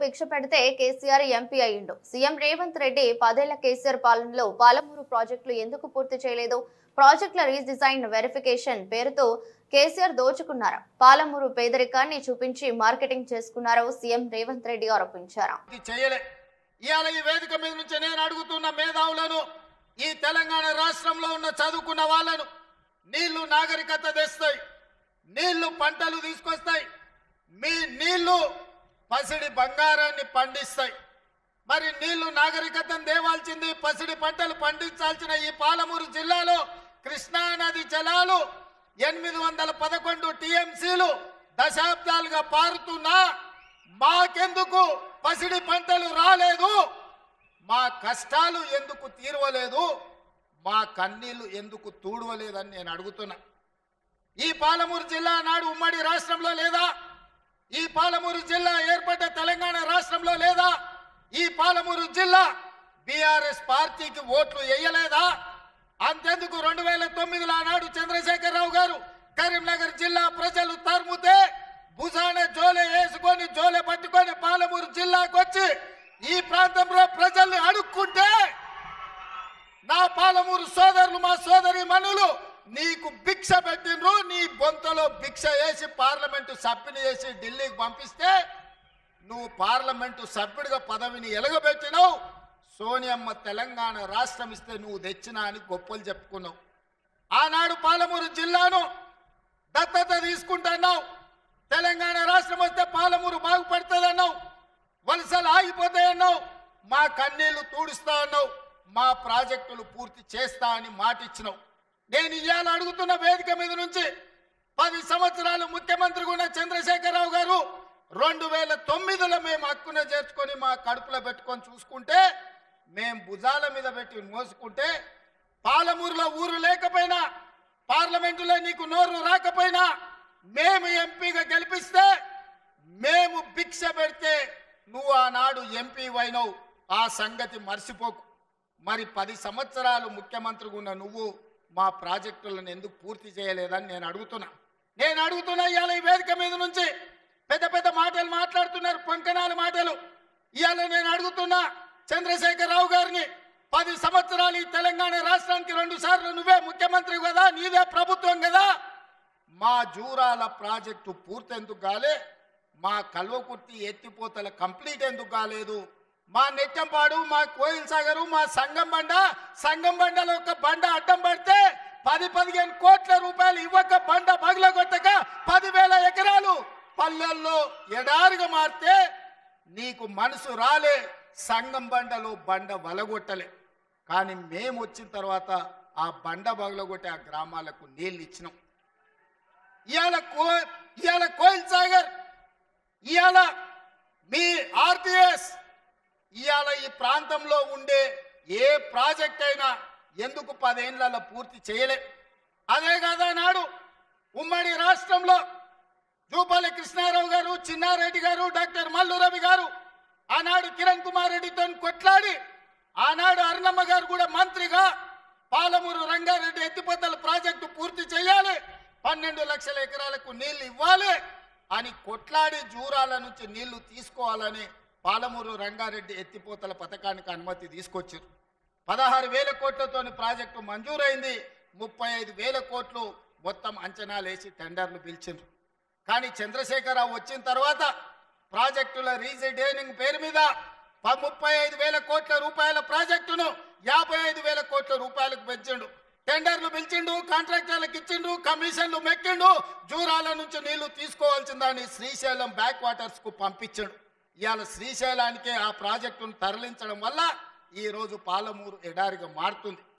భిక్ష పెడితే కేసీఆర్ ఎంపీ అయ్యిండు. సీఎం రేవంత్ రెడ్డి 10 ఏళ్ల కేసీఆర్ పాలనలో పాలమూరు ప్రాజెక్టులు ఎందుకు పూర్తి చేయలేదు? ప్రాజెక్టుల రీడిజైన్ వెరిఫికేషన్ పేరుతో కేసీఆర్ దోచుకున్నారు. పాలమూరు పేదరికాన్ని చూపించి మార్కెటింగ్ చేసుకున్నారు సీఎం రేవంత్ రెడ్డి ఆరోపించారు. ఈ వేదిక మీద నుంచి నేను అడుగుతున్న మేధావులను, ఈ తెలంగాణ రాష్ట్రంలో ఉన్న చదువుకున్న వాళ్ళను, నీళ్లు నాగరికత తెస్తాయి, నీళ్లు పంటలు తీసుకొస్తాయి, మీ నీళ్లు పసిడి బంగారాన్ని పండిస్తాయి. మరి నీళ్లు నాగరికతను దేవాల్సింది, పసిడి పంటలు పండించాల్సిన ఈ పాలమూరు జిల్లాలో కృష్ణా నది జలాలు 811 టీఎంసీలు దశాబ్దాలుగా పారుతున్నా మాకెందుకు పసిడి పంటలు రాలేదు? మా కష్టాలు ఎందుకు తీరవలేదు? మా కన్నీళ్లు ఎందుకు తూడవలేదని నేను అడుగుతున్నా. ఈ పాలమూరు జిల్లా నాడు ఉమ్మడి రాష్ట్రంలో లేదా? ఈ పాలమూరు జిల్లా ఏర్పడ్డ తెలంగాణ రాష్ట్రంలో లేదా? ఈ పాలమూరు జిల్లా బీఆర్ఎస్ పార్టీకి ఓట్లు వేయలేదా? అంతెందుకు 2009లో నాడు చంద్రశేఖరరావు గారు కరీంనగర్ జిల్లా ప్రజలు తరుముతే భుజాన జోలె వేసుకొని జోలె పట్టుకొని పాలమూరు జిల్లాకు వచ్చి ఈ ప్రాంతంలో ప్రజల్ని అడుక్కుంటే నా పాలమూరు సోదరులు, మా సోదరి మనులు నీకు భిక్ష పెట్టినరు. నీ బొంతలో భిక్ష వేసి పార్లమెంటు సభ్యుని చేసి ఢిల్లీకి పంపిస్తే నువ్వు పార్లమెంటు సభ్యుడిగా పదవిని ఎలగబెట్టినావు. సోనియమ్మ తెలంగాణ రాష్ట్రం ఇస్తే నువ్వు తెచ్చినా అని గొప్పలు చెప్పుకున్నావు. ఆనాడు పాలమూరు జిల్లాను దత్తత తీసుకుంటున్నావు. తెలంగాణ రాష్ట్రం వస్తే పాలమూరు బాగుపడుతుందన్నావు. వలసలు ఆగిపోతాయన్నావు. మా కన్నీళ్లు తూడుస్తా అన్నావు. మా ప్రాజెక్టులు పూర్తి చేస్తా అని మాటిచ్చినావు. నేను ఇవాళ అడుగుతున్న వేదిక మీద నుంచి 10 సంవత్సరాలు ముఖ్యమంత్రిగా ఉన్న చంద్రశేఖరరావు గారు 2009లో మేము హక్కున చేర్చుకొని మా కడుపులో పెట్టుకొని చూసుకుంటే, మేము భుజాల మీద పెట్టి మోసుకుంటే, పాలమూరులో ఊరు లేకపోయినా, పార్లమెంటులో నీకు నోరు రాకపోయినా, మేము ఎంపీగా గెలిపిస్తే, మేము భిక్ష పెడితే నువ్వు ఆనాడు ఎంపీ అయినావు. ఆ సంగతి మర్చిపోకు. మరి 10 సంవత్సరాలు ముఖ్యమంత్రిగా ఉన్న నువ్వు మా ప్రాజెక్టులను ఎందుకు పూర్తి చేయలేదని నేను అడుగుతున్నా. ఇవాళ ఈ వేదిక మీద నుంచి పెద్ద పెద్ద మాటలు మాట్లాడుతున్నారు, పంకనాల మాటలు. ఇవాళ నేను అడుగుతున్నా చంద్రశేఖరరావు గారిని, 10 సంవత్సరాలు ఈ తెలంగాణ రాష్ట్రానికి 2 సార్లు నువ్వే ముఖ్యమంత్రి కదా, నీదే ప్రభుత్వం కదా, మా జూరాల ప్రాజెక్టు పూర్తి ఎందుకు కాలే? మా కల్వకుర్తి ఎత్తిపోతల కంప్లీట్ ఎందుకు కాలేదు? మా నెట్టంపాడు, మా కోయిల్ సాగరు, మా సంగం బండలో ఒక బండ అడ్డం పడితే 10-15 కోట్ల రూపాయలు ఇవ్వక బండ పగలగొట్టక 10,000 ఎకరాలు పల్లెల్లో ఎడారిగా మారితే నీకు మనసు రాలే. సంగం బండలో బండ వలగొట్టలే. కానీ మేము వచ్చిన తర్వాత ఆ బండ పగలగొట్టి ఆ గ్రామాలకు నీళ్ళు ఇచ్చినాం. ఇవాళ కోయిల్ సాగర్, ఇవాళ మీ ఆర్టీఎస్, ఇవాళ ఈ ప్రాంతంలో ఉండే ఏ ప్రాజెక్ట్ అయినా ఎందుకు 10 ఏళ్లలో పూర్తి చేయలే? అదే కాదా నాడు ఉమ్మడి రాష్ట్రంలో జూపల్లి కృష్ణారావు గారు, చిన్నారెడ్డి గారు, డాక్టర్ మల్లు రవి గారు ఆనాడు కిరణ్ కుమార్ రెడ్డితో కొట్లాడి, ఆనాడు అరుణమ్మ గారు కూడా మంత్రిగా పాలమూరు రంగారెడ్డి ఎత్తిపోతల ప్రాజెక్టు పూర్తి చేయాలి, 12 లక్షల ఎకరాలకు నీళ్లు ఇవ్వాలి అని కొట్లాడి జూరాల నుంచి నీళ్లు తీసుకోవాలని పాలమూరు రంగారెడ్డి ఎత్తిపోతల పథకానికి అనుమతి తీసుకొచ్చారు. 16,000 కోట్లతోని ప్రాజెక్టు మంజూరైంది. 35,000 కోట్లు మొత్తం అంచనాలు వేసి టెండర్లు పిలిచిండ్రు. కానీ చంద్రశేఖరరావు వచ్చిన తర్వాత ప్రాజెక్టుల రీజైనింగ్ పేరు మీద 35,000 కోట్ల రూపాయల ప్రాజెక్టును 55,000 కోట్ల రూపాయలకు పెంచిండు. టెండర్లు పిలిచిండు, కాంట్రాక్టర్లకు ఇచ్చిండు, కమిషన్లు మెక్కిండు. జూరాల నుంచి నీళ్లు తీసుకోవాల్సిందని శ్రీశైలం బ్యాక్ వాటర్స్ కు పంపించాడు. ఇవాళ శ్రీశైలానికే ఆ ప్రాజెక్టును తరలించడం వల్ల ఈరోజు పాలమూరు ఎడారిగా మారుతుంది.